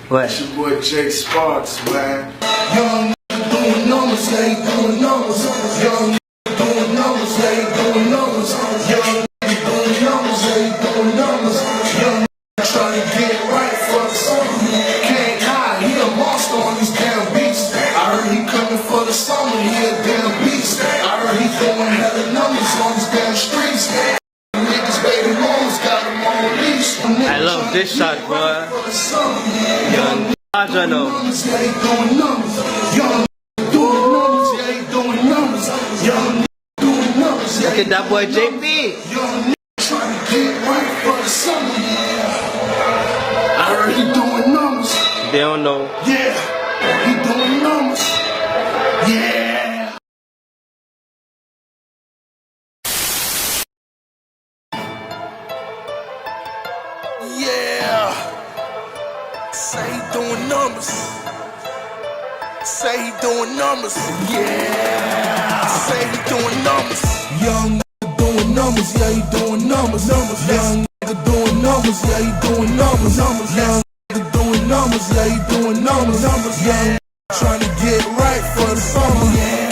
What? It's your boy Jay Sparks, man. Young nigga doing numbers, yeah, he doing numbers. Young nigga doing numbers, yeah, he doing numbers. Young nigga doing numbers, yeah, he doing numbers. Young nigga trying to get right for the summer. Can't hide, he a monster on these damn beats. I heard he coming for the summer, he a damn beast. I heard he throwing hella numbers on these damn streets. Niggas, baby mamas got him on leash. I love this shot, boy. Young Ajano. Look at that boy JP. Trying to get right for the summer. I heard he doing numbers. They don't know. Yeah, he doing numbers. Yeah. Yeah. Say he doing numbers. Say he doing numbers. Yeah. Say he doing numbers. Young nigga doing numbers. Yeah, he doing numbers. Young nigga doing numbers. Yeah, he doing numbers. Young nigga doing numbers. Yeah, he doing numbers. Young trying to get right for the summer.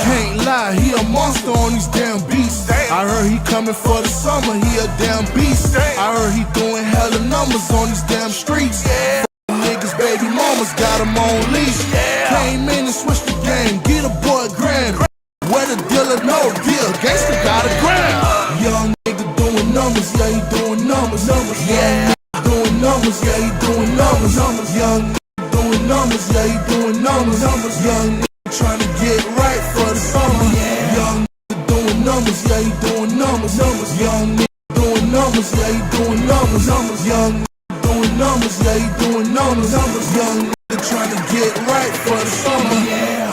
Can't lie, he a monster on these damn beats. I heard he coming for the summer. He a damn beast. I heard he doing hella numbers on these damn streets. Niggas, baby mamas got him on leash. Came in and switched the game. Get a boy grand. Where the dealer no deal. Gangsta got a grand. Young nigga doing numbers. Yeah, he doing numbers. Young nigga doing numbers. Yeah, he doing numbers. Young nigga doing numbers. Yeah, he doing numbers. Young nigga trying to get right for the summer. Young nigga doing numbers. Yeah, he doing numbers. Young nigga doing numbers. Yeah, he doing numbers. Young doing numbers, yeah, he doing numbers. Young nigga trying to get right for the summer.